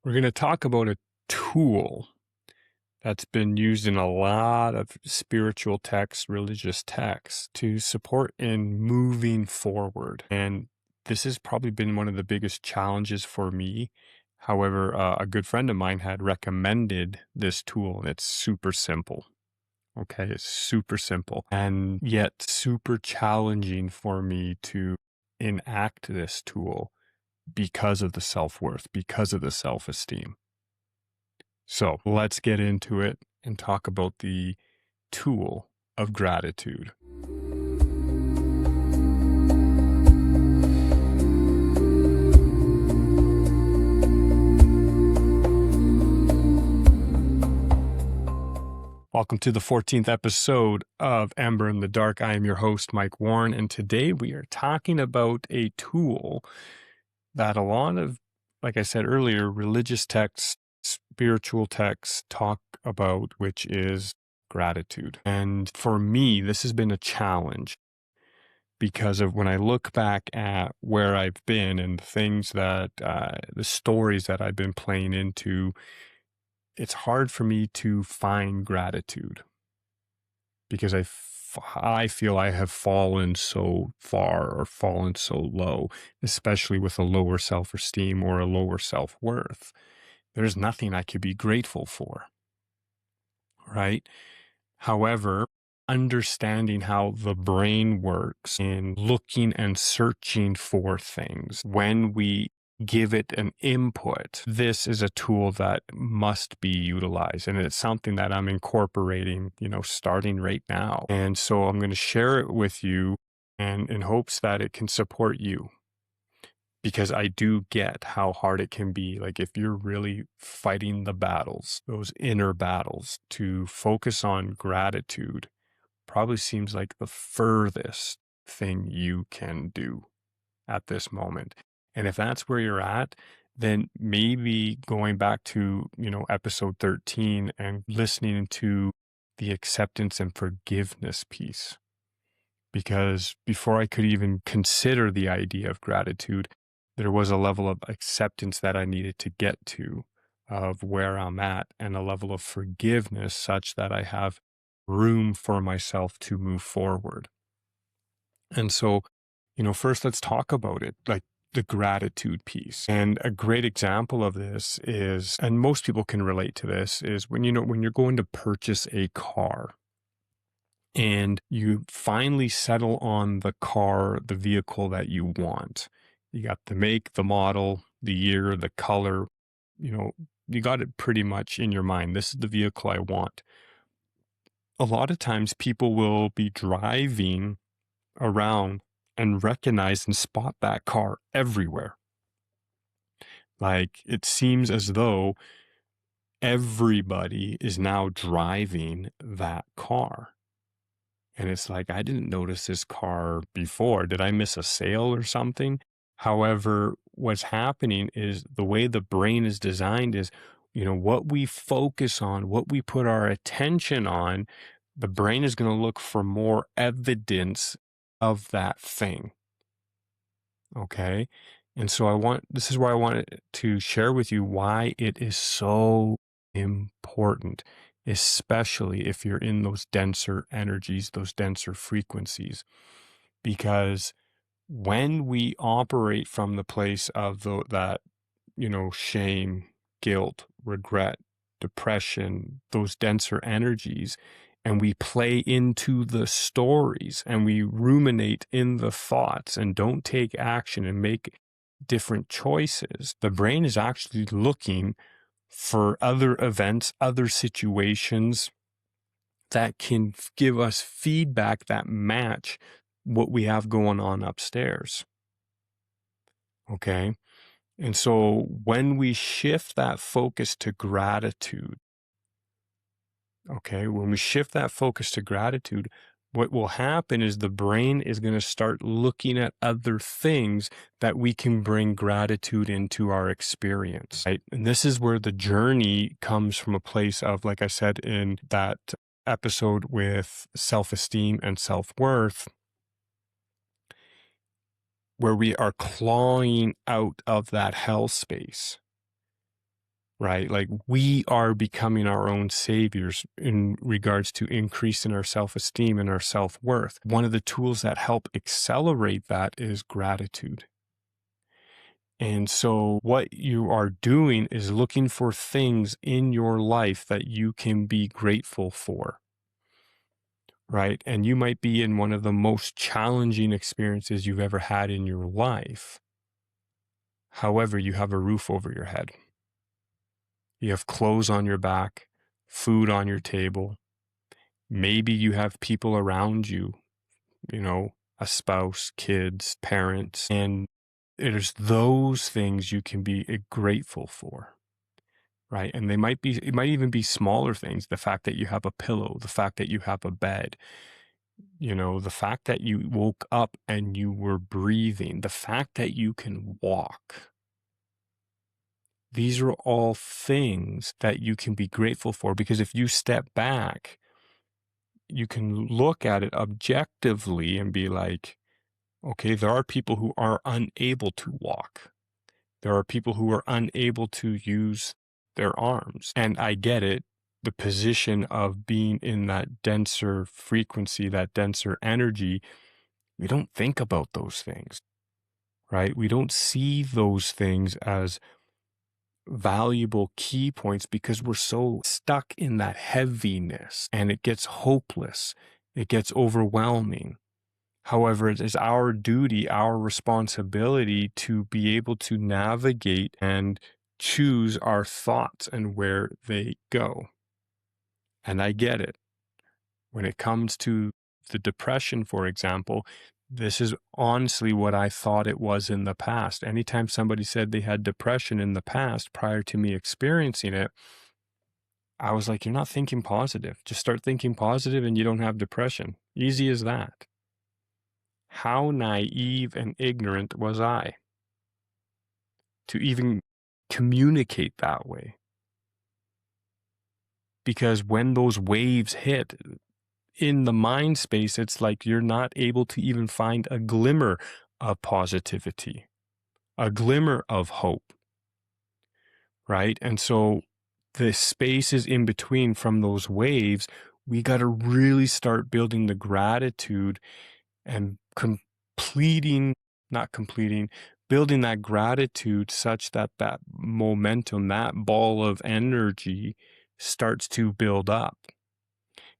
We're going to talk about a tool that's been used in a lot of spiritual texts, religious texts to support in moving forward. And this has probably been one of the biggest challenges for me. However, a good friend of mine had recommended this tool, and it's super simple. Okay, it's super simple and yet super challenging for me to enact this tool because of the self-worth, because of the self-esteem. So let's get into it and talk about the tool of gratitude. Welcome to the 14th episode of Amber in the Dark. I am your host, Mike Warren, and today we are talking about a tool that a lot of, like I said earlier, religious texts, spiritual texts talk about, which is gratitude. And for me, this has been a challenge because of when I look back at where I've been and things that, the stories that I've been playing into, it's hard for me to find gratitude because I feel I have fallen so far or fallen so low, especially with a lower self-esteem or a lower self-worth. There's nothing I could be grateful for, right? However, understanding how the brain works in looking and searching for things when we give it an input, this is a tool that must be utilized. And it's something that I'm incorporating, starting right now. And so I'm going to share it with you and in hopes that it can support you. Because I do get how hard it can be. Like if you're really fighting the battles, those inner battles, to focus on gratitude probably seems like the furthest thing you can do at this moment. And if that's where you're at, then maybe going back to, episode 13 and listening to the acceptance and forgiveness piece. Because before I could even consider the idea of gratitude, there was a level of acceptance that I needed to get to of where I'm at and a level of forgiveness such that I have room for myself to move forward. And so, first let's talk about it, like the gratitude piece. And a great example of this is, and most people can relate to this, is when you're going to purchase a car and you finally settle on the vehicle that you want. You got the make, the model, the year, the color, you got it pretty much in your mind. This is the vehicle I want. A lot of times people will be driving around and recognize and spot that car everywhere. Like it seems as though everybody is now driving that car. And it's like, I didn't notice this car before. Did I miss a sale or something? However, what's happening is the way the brain is designed is, what we focus on, what we put our attention on, the brain is going to look for more evidence of that thing. Okay. And so this is why I wanted to share with you why it is so important, especially if you're in those denser energies, those denser frequencies, because when we operate from the place of that, shame, guilt, regret, depression, those denser energies, and we play into the stories and we ruminate in the thoughts and don't take action and make different choices, the brain is actually looking for other events, other situations that can give us feedback that match what we have going on upstairs. Okay. And so when we shift that focus to gratitude, what will happen is the brain is going to start looking at other things that we can bring gratitude into our experience, right? And this is where the journey comes from a place of, like I said in that episode with self-esteem and self-worth, where we are clawing out of that hell space. right? Like we are becoming our own saviors in regards to increasing our self-esteem and our self-worth. One of the tools that help accelerate that is gratitude. And so what you are doing is looking for things in your life that you can be grateful for, right? And you might be in one of the most challenging experiences you've ever had in your life. However, you have a roof over your head. You have clothes on your back, food on your table. Maybe you have people around you, a spouse, kids, parents, and there's those things you can be grateful for, right? And it might even be smaller things. The fact that you have a pillow, the fact that you have a bed, the fact that you woke up and you were breathing, the fact that you can walk. These are all things that you can be grateful for, because if you step back, you can look at it objectively and be like, okay, there are people who are unable to walk. There are people who are unable to use their arms. And I get it. The position of being in that denser frequency, that denser energy, we don't think about those things, right? We don't see those things as valuable key points because we're so stuck in that heaviness, and it gets hopeless. It gets overwhelming. However, it is our duty, our responsibility to be able to navigate and choose our thoughts and where they go. And I get it. When it comes to the depression, for example, this is honestly what I thought it was in the past. Anytime somebody said they had depression in the past prior to me experiencing it, I was like, you're not thinking positive. Just start thinking positive and you don't have depression. Easy as that. How naive and ignorant was I to even communicate that way? Because when those waves hit in the mind space, it's like you're not able to even find a glimmer of positivity, a glimmer of hope, right? And so the spaces in between from those waves, we got to really start building the gratitude and building that gratitude such that that momentum, that ball of energy starts to build up.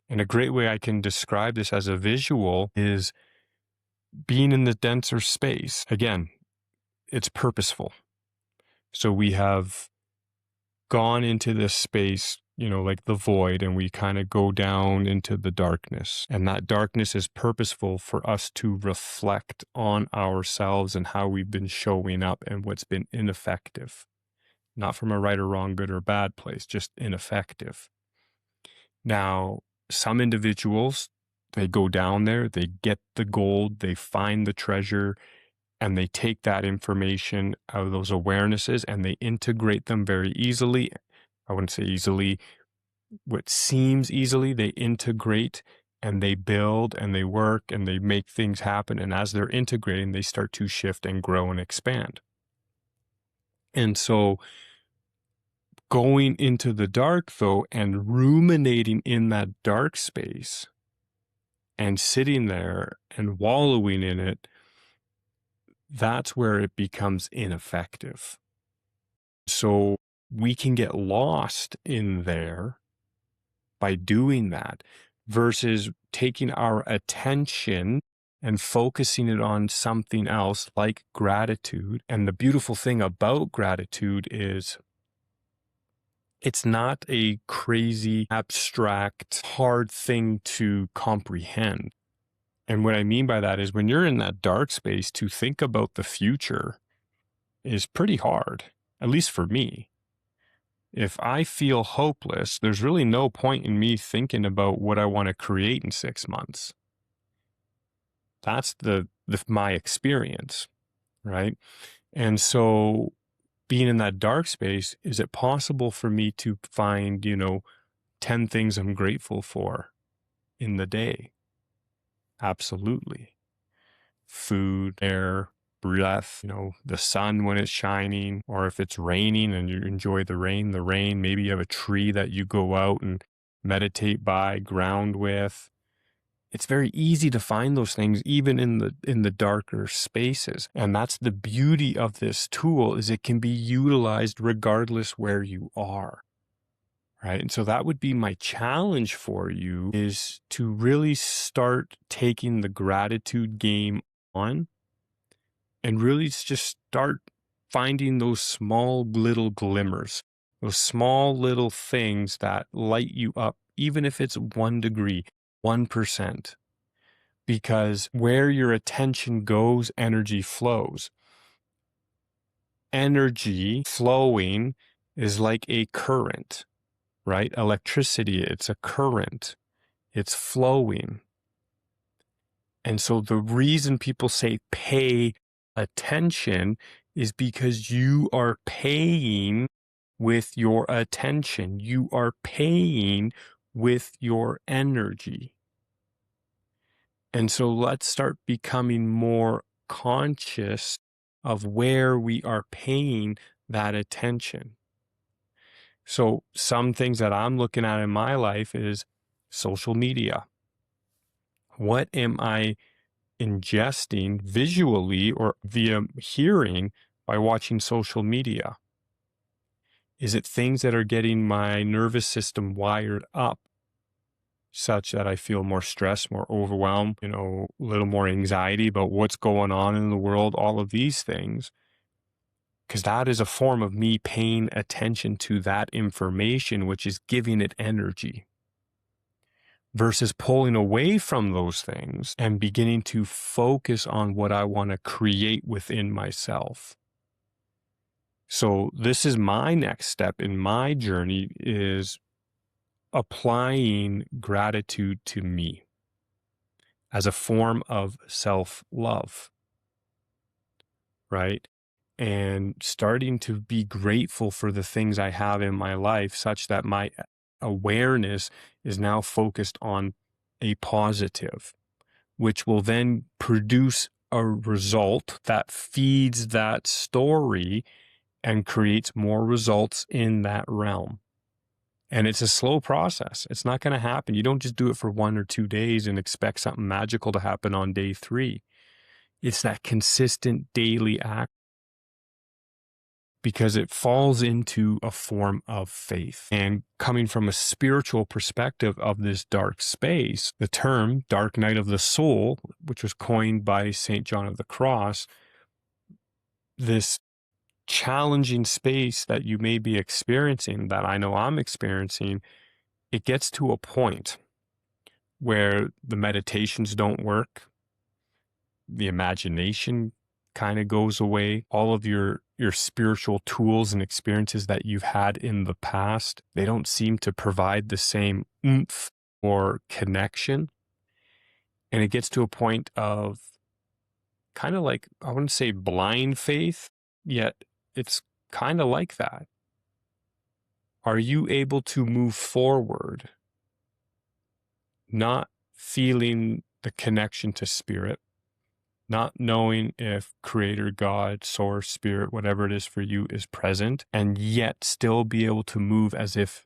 And a great way I can describe this as a visual is being in the denser space. Again, it's purposeful. So we have gone into this space, like the void, and we kind of go down into the darkness. And that darkness is purposeful for us to reflect on ourselves and how we've been showing up and what's been ineffective. Not from a right or wrong, good or bad place, just ineffective. Now, some individuals, they go down there, they get the gold, they find the treasure, and they take that information out of those awarenesses and they integrate them very easily. I wouldn't say easily, what seems easily, they integrate and they build and they work and they make things happen. And as they're integrating, they start to shift and grow and expand. And so going into the dark, though, and ruminating in that dark space and sitting there and wallowing in it, that's where it becomes ineffective. So we can get lost in there by doing that versus taking our attention and focusing it on something else like gratitude. And the beautiful thing about gratitude is it's not a crazy, abstract, hard thing to comprehend. And what I mean by that is when you're in that dark space, to think about the future is pretty hard, at least for me. If I feel hopeless, there's really no point in me thinking about what I want to create in 6 months. That's my experience, right? And so being in that dark space, is it possible for me to find, 10 things I'm grateful for in the day? Absolutely. Food, air, breath, the sun when it's shining, or if it's raining and you enjoy the rain. Maybe you have a tree that you go out and meditate by, ground with. It's very easy to find those things even in the darker spaces. And that's the beauty of this tool, is it can be utilized regardless where you are. Right. And so that would be my challenge for you, is to really start taking the gratitude game on and really just start finding those small little glimmers, those small little things that light you up, even if it's 1 degree, 1%. Because where your attention goes, energy flows. Energy flowing is like a current. Right? Electricity, it's a current, it's flowing. And so the reason people say pay attention is because you are paying with your attention. You are paying with your energy. And so let's start becoming more conscious of where we are paying that attention. So some things that I'm looking at in my life is social media. What am I ingesting visually or via hearing by watching social media? Is it things that are getting my nervous system wired up such that I feel more stressed, more overwhelmed, a little more anxiety about what's going on in the world, all of these things? Because that is a form of me paying attention to that information, which is giving it energy, versus pulling away from those things and beginning to focus on what I want to create within myself. So this is my next step in my journey, is applying gratitude to me as a form of self-love, right? And starting to be grateful for the things I have in my life, such that my awareness is now focused on a positive, which will then produce a result that feeds that story and creates more results in that realm. And it's a slow process. It's not going to happen. You don't just do it for 1 or 2 days and expect something magical to happen on day 3. It's that consistent daily act, because it falls into a form of faith. And coming from a spiritual perspective of this dark space, the term dark night of the soul, which was coined by St. John of the Cross, this challenging space that you may be experiencing, that I know I'm experiencing, it gets to a point where the meditations don't work, the imagination kind of goes away. All of your spiritual tools and experiences that you've had in the past, they don't seem to provide the same oomph or connection. And it gets to a point of kind of like, I wouldn't say blind faith, yet it's kind of like that. Are you able to move forward, not feeling the connection to spirit, not knowing if creator, God, source, spirit, whatever it is for you is present, and yet still be able to move as if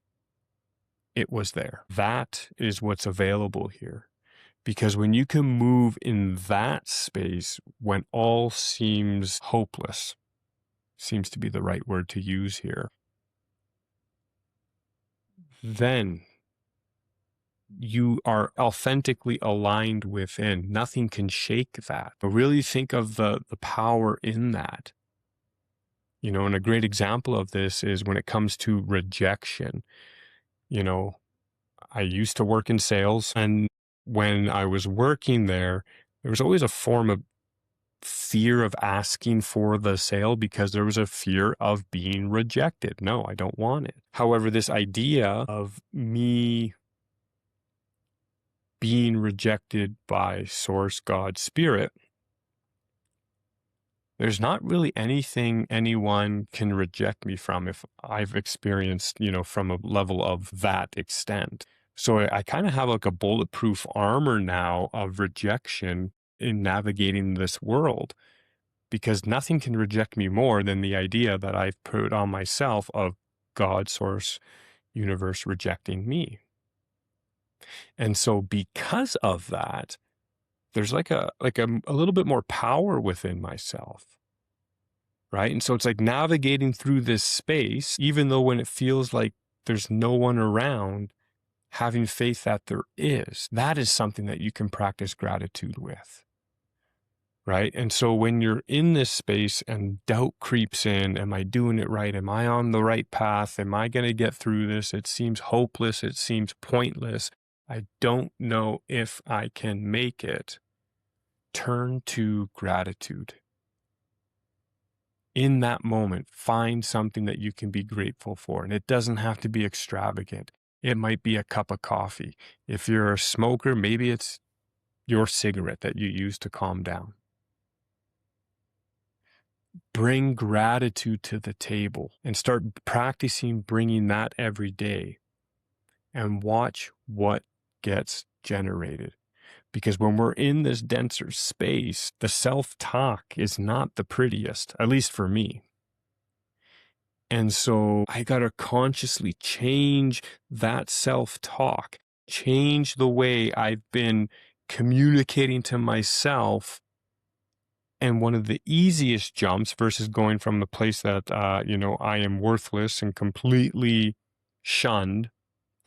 it was there? That is what's available here. Because when you can move in that space, when all seems hopeless, seems to be the right word to use here, then you are authentically aligned within. Nothing can shake that. But really think of the power in that. And a great example of this is when it comes to rejection. I used to work in sales, and when I was working there was always a form of fear of asking for the sale, because there was a fear of being rejected. No, I don't want it. However, this idea of me being rejected by source, God, spirit, there's not really anything anyone can reject me from if I've experienced, from a level of that extent. So I kind of have like a bulletproof armor now of rejection in navigating this world, because nothing can reject me more than the idea that I've put on myself of God, source, universe rejecting me. And so because of that, there's like a little bit more power within myself. Right. And so it's like navigating through this space, even though when it feels like there's no one around, having faith that there is, that is something that you can practice gratitude with. Right. And so when you're in this space and doubt creeps in, am I doing it right? Am I on the right path? Am I going to get through this? It seems hopeless. It seems pointless. I don't know if I can make it. Turn to gratitude. In that moment, find something that you can be grateful for. And it doesn't have to be extravagant. It might be a cup of coffee. If you're a smoker, maybe it's your cigarette that you use to calm down. Bring gratitude to the table and start practicing bringing that every day and watch what gets generated. Because when we're in this denser space, the self-talk is not the prettiest, at least for me. And so I got to consciously change that self-talk, change the way I've been communicating to myself. And one of the easiest jumps versus going from the place that, I am worthless and completely shunned,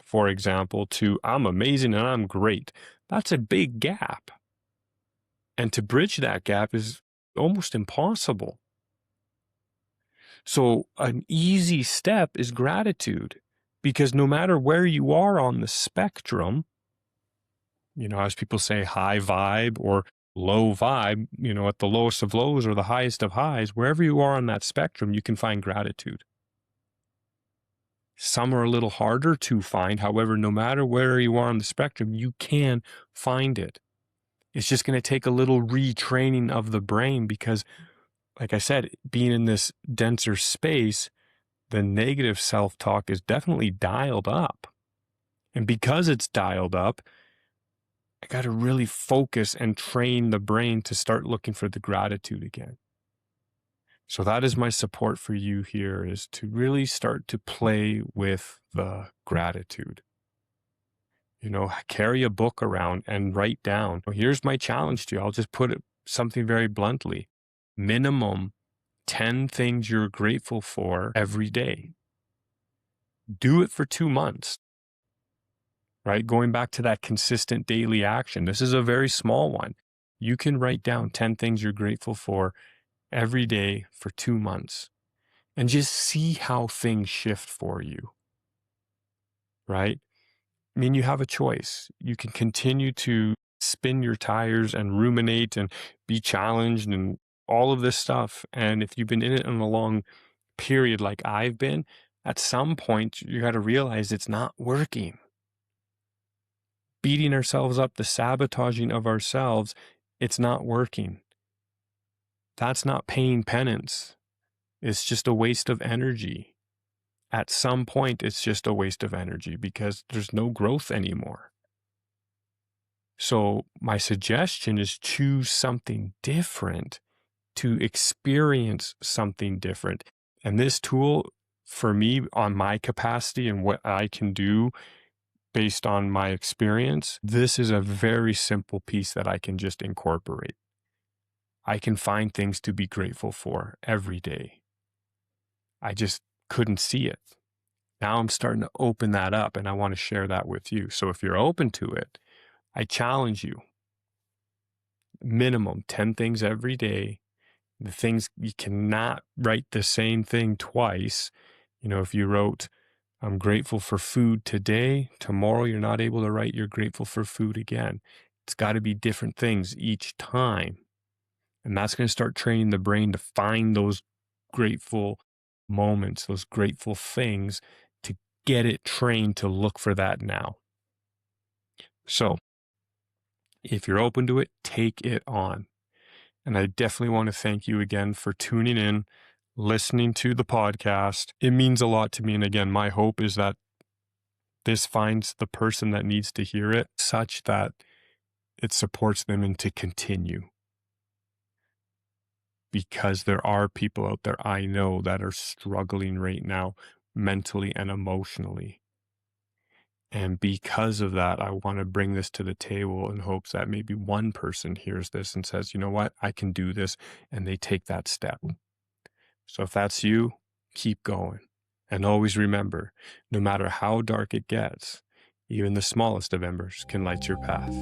for example, to I'm amazing and I'm great. That's a big gap. And to bridge that gap is almost impossible. So an easy step is gratitude, because no matter where you are on the spectrum, as people say, high vibe or low vibe, at the lowest of lows or the highest of highs, wherever you are on that spectrum, you can find gratitude. Some are a little harder to find. However, no matter where you are on the spectrum, you can find it. It's just going to take a little retraining of the brain because, like I said, being in this denser space, the negative self-talk is definitely dialed up. And because it's dialed up, I got to really focus and train the brain to start looking for the gratitude again. So that is my support for you here, is to really start to play with the gratitude. Carry a book around and write down. Here's my challenge to you. I'll just put it something very bluntly. Minimum 10 things you're grateful for every day. Do it for 2 months. Right? Going back to that consistent daily action. This is a very small one. You can write down 10 things you're grateful for every day for 2 months and just see how things shift for you. Right? I mean, you have a choice. You can continue to spin your tires and ruminate and be challenged and all of this stuff. And if you've been in it in a long period like I've been, at some point you got to realize it's not working. Beating ourselves up, the sabotaging of ourselves, it's not working. That's not paying penance. It's just a waste of energy. At some point, it's just a waste of energy because there's no growth anymore. So my suggestion is choose something different to experience something different. And this tool, for me, on my capacity and what I can do based on my experience, this is a very simple piece that I can just incorporate. I can find things to be grateful for every day. I just couldn't see it. Now I'm starting to open that up and I want to share that with you. So if you're open to it, I challenge you. Minimum 10 things every day. The things you cannot write the same thing twice. If you wrote, I'm grateful for food today, tomorrow you're not able to write you're grateful for food again. It's got to be different things each time. And that's going to start training the brain to find those grateful moments, those grateful things, to get it trained to look for that now. So if you're open to it, take it on. And I definitely want to thank you again for tuning in, listening to the podcast. It means a lot to me. And again, my hope is that this finds the person that needs to hear it such that it supports them and to continue. because there are people out there I know that are struggling right now mentally and emotionally. And because of that, I want to bring this to the table in hopes that maybe one person hears this and says, you know what, I can do this. And they take that step. So if that's you, keep going. And always remember, no matter how dark it gets, even the smallest of embers can light your path.